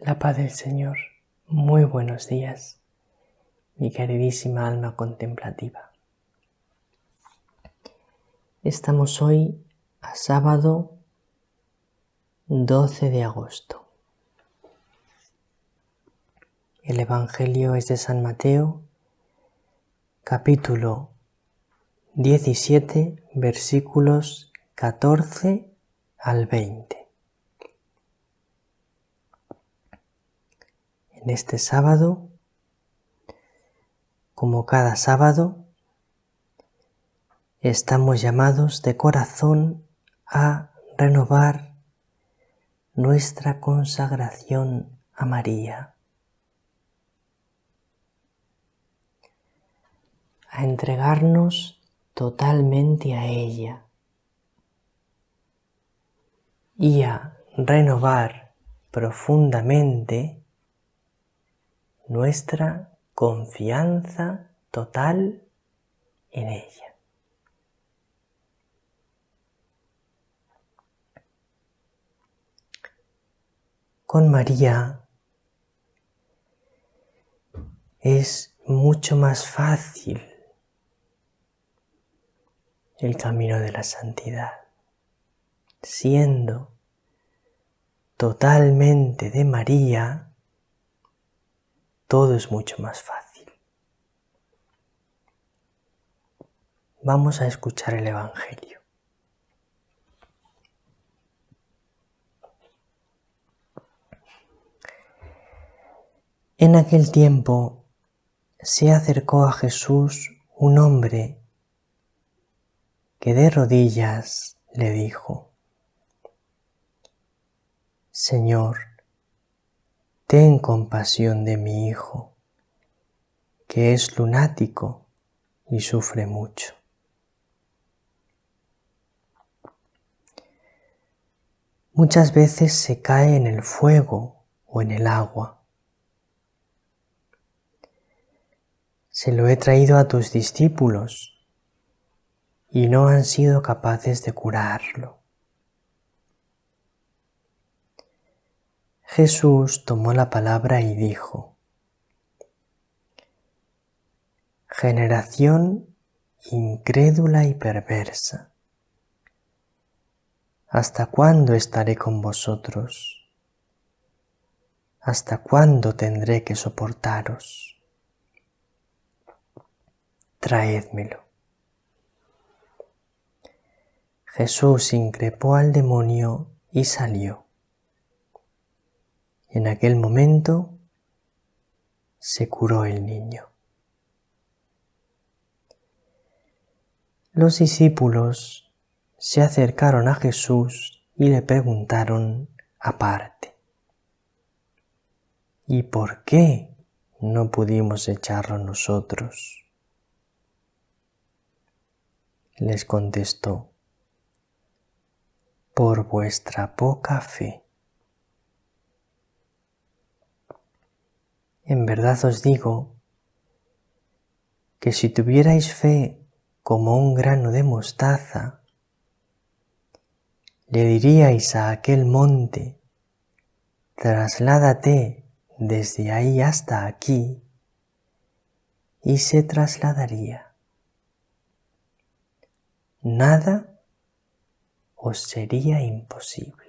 La paz del Señor. Muy buenos días, mi queridísima alma contemplativa. Estamos hoy a sábado 12 de agosto. El Evangelio es de San Mateo, capítulo 17, versículos 14 al 20. En este sábado, como cada sábado, estamos llamados de corazón a renovar nuestra consagración a María, a entregarnos totalmente a ella y a renovar profundamente nuestra confianza total en ella. Con María es mucho más fácil el camino de la santidad, siendo totalmente de María, todo es mucho más fácil. Vamos a escuchar el Evangelio. En aquel tiempo se acercó a Jesús un hombre que de rodillas le dijo: Señor, ten compasión de mi hijo, que es lunático y sufre mucho. Muchas veces se cae en el fuego o en el agua. Se lo he traído a tus discípulos y no han sido capaces de curarlo. Jesús tomó la palabra y dijo: Generación incrédula y perversa, ¿hasta cuándo estaré con vosotros? ¿Hasta cuándo tendré que soportaros? Traédmelo. Jesús increpó al demonio y salió. En aquel momento se curó el niño. Los discípulos se acercaron a Jesús y le preguntaron aparte: ¿Y por qué no pudimos echarlo nosotros? Les contestó: por vuestra poca fe. En verdad os digo que si tuvierais fe como un grano de mostaza, le diríais a aquel monte: trasládate desde ahí hasta aquí, y se trasladaría. Nada os sería imposible.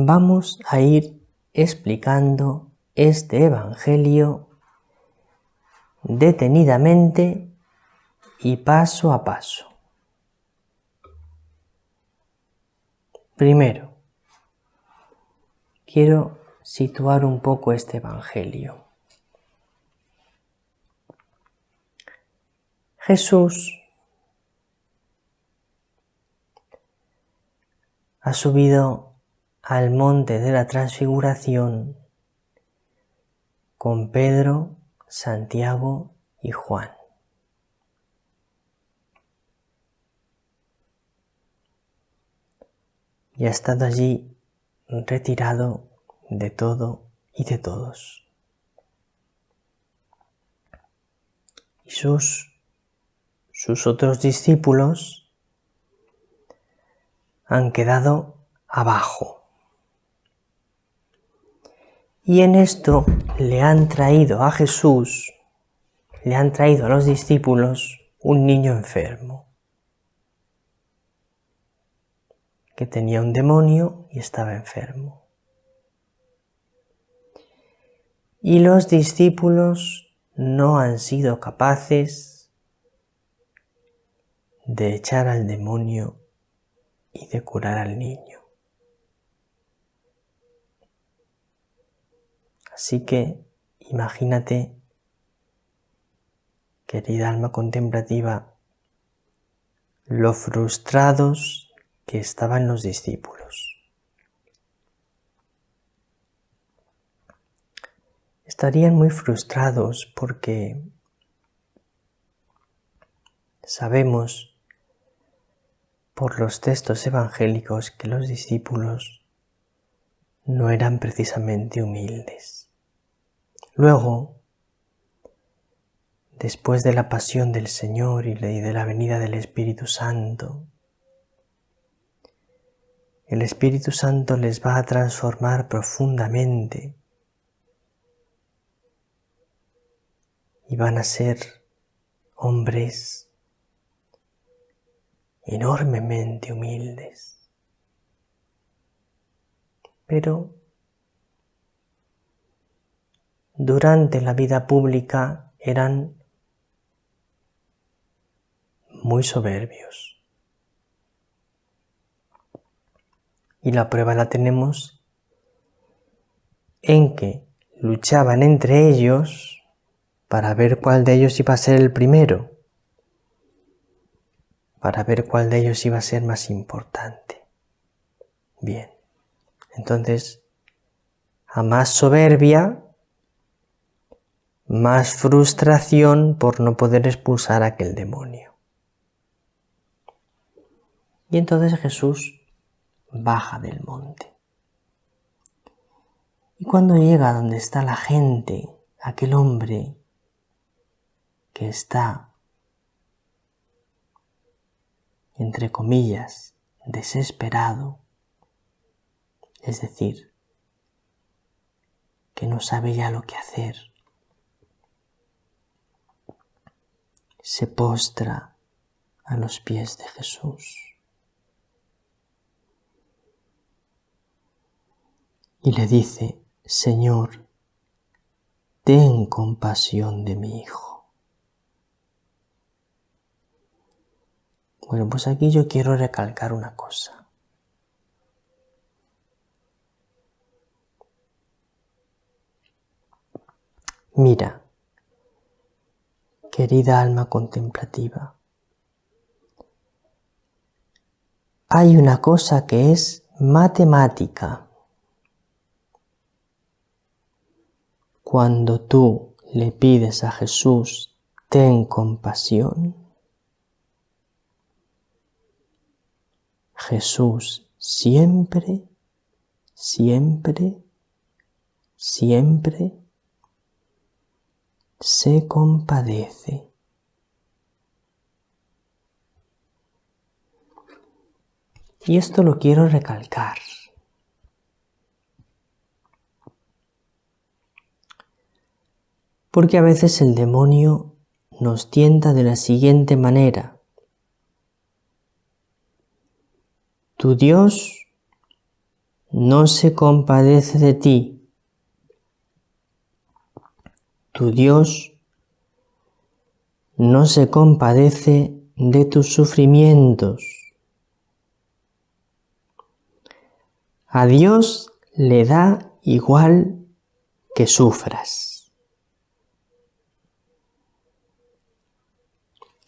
Vamos a ir explicando este Evangelio detenidamente y paso a paso. Primero, quiero situar un poco este Evangelio. Jesús ha subido al monte de la Transfiguración con Pedro, Santiago y Juan. Y ha estado allí retirado de todo y de todos. Y sus otros discípulos han quedado abajo. Y en esto le han traído a Jesús, le han traído a los discípulos un niño enfermo, que tenía un demonio y estaba enfermo. Y los discípulos no han sido capaces de echar al demonio y de curar al niño. Así que imagínate, querida alma contemplativa, lo frustrados que estaban los discípulos. Estarían muy frustrados porque sabemos por los textos evangélicos que los discípulos no eran precisamente humildes. Luego, después de la pasión del Señor y de la venida del Espíritu Santo, el Espíritu Santo les va a transformar profundamente y van a ser hombres enormemente humildes. Pero durante la vida pública eran muy soberbios. Y la prueba la tenemos en que luchaban entre ellos para ver cuál de ellos iba a ser el primero, para ver cuál de ellos iba a ser más importante. Bien, entonces, a más soberbia, más frustración por no poder expulsar a aquel demonio. Y entonces Jesús baja del monte. Y cuando llega donde está la gente, aquel hombre que está, entre comillas, desesperado, es decir, que no sabe ya lo que hacer, se postra a los pies de Jesús y le dice: Señor, ten compasión de mi hijo. Bueno, pues aquí yo quiero recalcar una cosa. Mira, querida alma contemplativa, hay una cosa que es matemática. Cuando tú le pides a Jesús, ten compasión, Jesús siempre, siempre, siempre se compadece. Y esto lo quiero recalcar. Porque a veces el demonio nos tienta de la siguiente manera: tu Dios no se compadece de ti. Tu Dios no se compadece de tus sufrimientos. A Dios le da igual que sufras.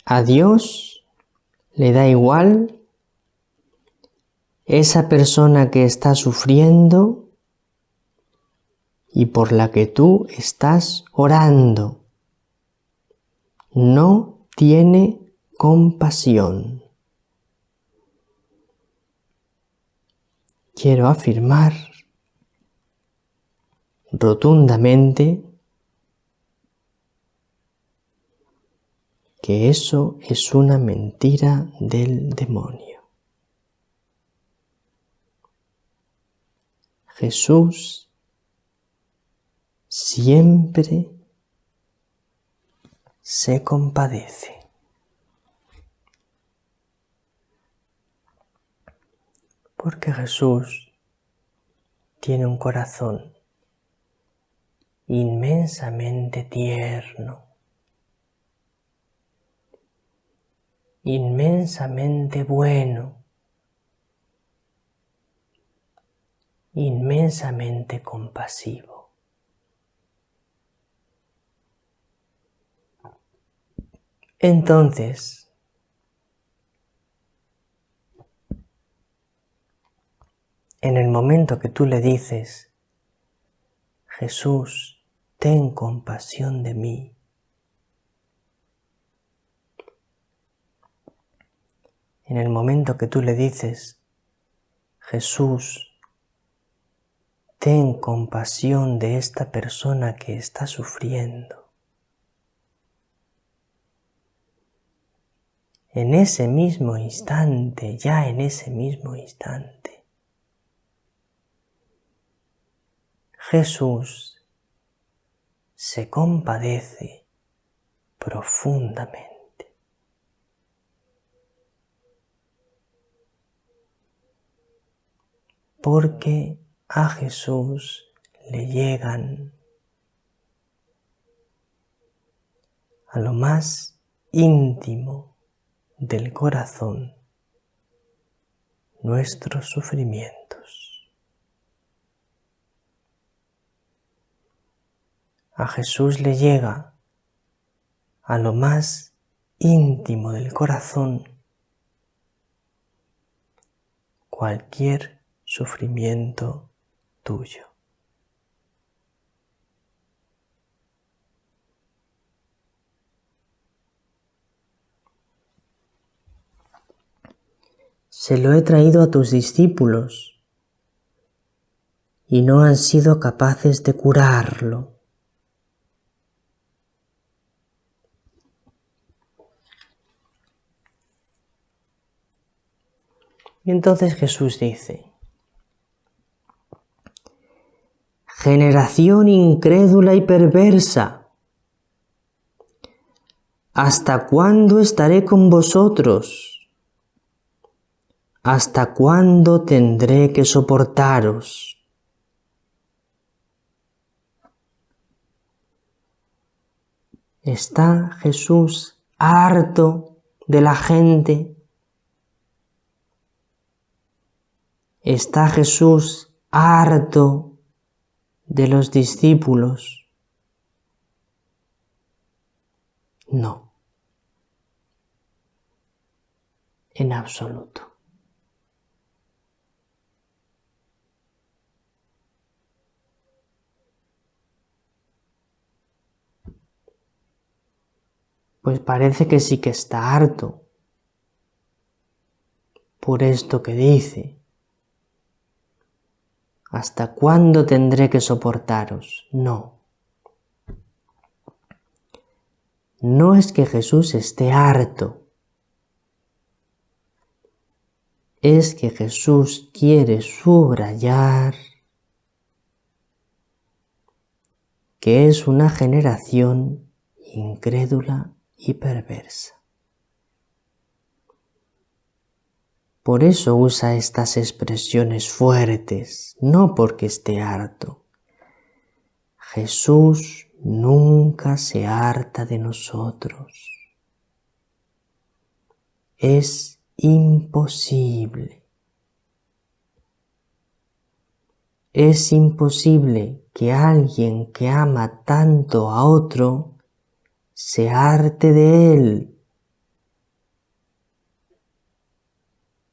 A Dios le da igual esa persona que está sufriendo y por la que tú estás orando. No tiene compasión. Quiero afirmar rotundamente que eso es una mentira del demonio. Jesús siempre se compadece. Porque Jesús tiene un corazón inmensamente tierno, inmensamente bueno, inmensamente compasivo. Entonces, en el momento que tú le dices, Jesús, ten compasión de mí, en el momento que tú le dices, Jesús, ten compasión de esta persona que está sufriendo, en ese mismo instante, ya en ese mismo instante, Jesús se compadece profundamente. Porque a Jesús le llegan a lo más íntimo del corazón nuestros sufrimientos. A Jesús le llega a lo más íntimo del corazón cualquier sufrimiento tuyo. Se lo he traído a tus discípulos y no han sido capaces de curarlo. Y entonces Jesús dice, generación incrédula y perversa, ¿hasta cuándo estaré con vosotros? ¿Hasta cuándo tendré que soportaros? ¿Está Jesús harto de la gente? ¿Está Jesús harto de los discípulos? No, en absoluto. Pues parece que sí que está harto por esto que dice. ¿Hasta cuándo tendré que soportaros? No. No es que Jesús esté harto. Es que Jesús quiere subrayar que es una generación incrédula y perversa. Por eso usa estas expresiones fuertes, no porque esté harto. Jesús nunca se harta de nosotros. Es imposible. Es imposible que alguien que ama tanto a otro se harte de él.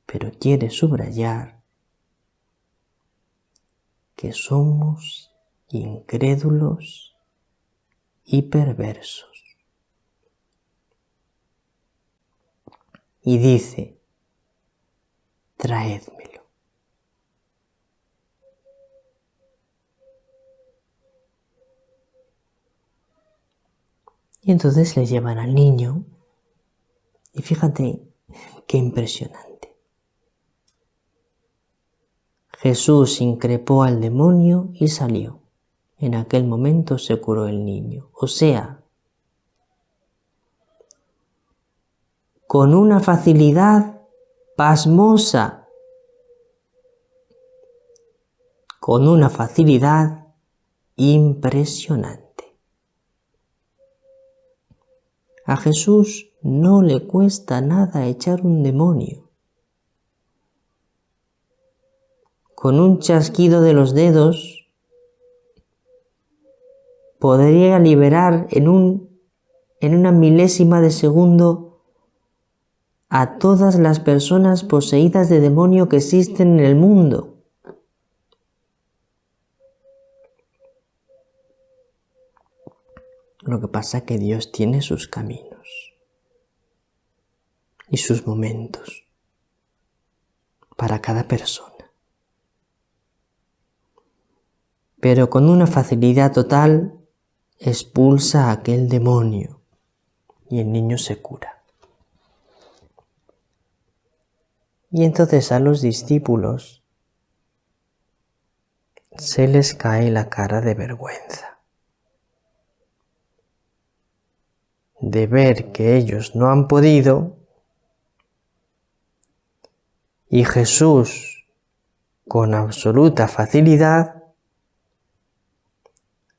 Pero quiere subrayar que somos incrédulos y perversos. Y dice, traédmelo. Y entonces le llevan al niño y fíjate qué impresionante. Jesús increpó al demonio y salió. En aquel momento se curó el niño. O sea, con una facilidad pasmosa, con una facilidad impresionante. A Jesús no le cuesta nada echar un demonio. Con un chasquido de los dedos podría liberar en una milésima de segundo a todas las personas poseídas de demonio que existen en el mundo. Lo que pasa es que Dios tiene sus caminos y sus momentos para cada persona. Pero con una facilidad total expulsa a aquel demonio y el niño se cura. Y entonces a los discípulos se les cae la cara de vergüenza de ver que ellos no han podido y Jesús con absoluta facilidad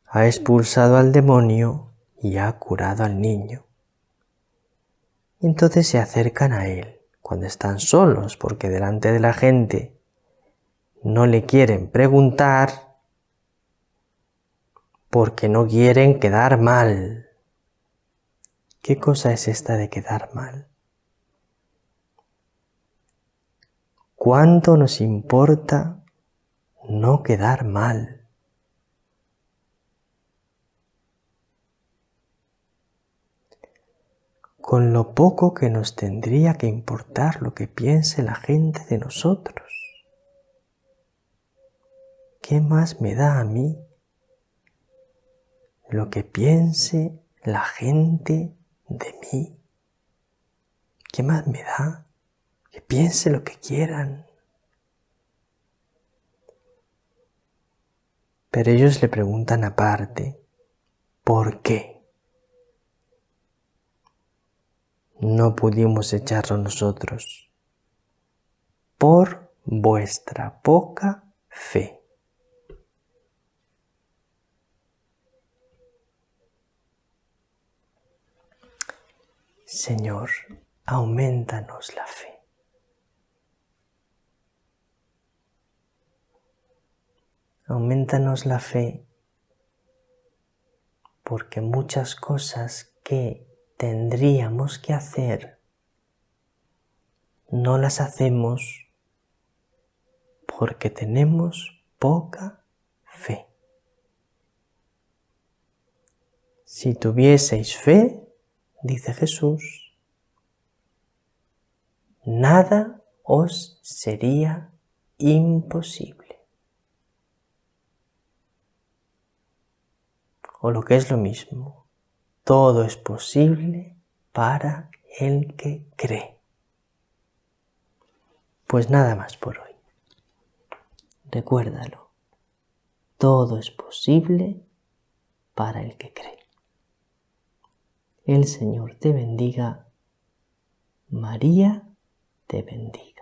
ha expulsado al demonio y ha curado al niño. Y entonces se acercan a él cuando están solos, porque delante de la gente no le quieren preguntar porque no quieren quedar mal. ¿Qué cosa es esta de quedar mal? ¿Cuánto nos importa no quedar mal? Con lo poco que nos tendría que importar lo que piense la gente de nosotros. ¿Qué más me da a mí lo que piense la gente de mí? ¿Qué más me da? Que piense lo que quieran. Pero ellos le preguntan aparte, ¿por qué no pudimos echarlo nosotros? Por vuestra poca fe. Señor, aumentanos la fe. Aumentanos la fe porque muchas cosas que tendríamos que hacer no las hacemos porque tenemos poca fe. Si tuvieseis fe, dice Jesús, nada os sería imposible. O lo que es lo mismo, todo es posible para el que cree. Pues nada más por hoy. Recuérdalo, todo es posible para el que cree. El Señor te bendiga, María te bendiga.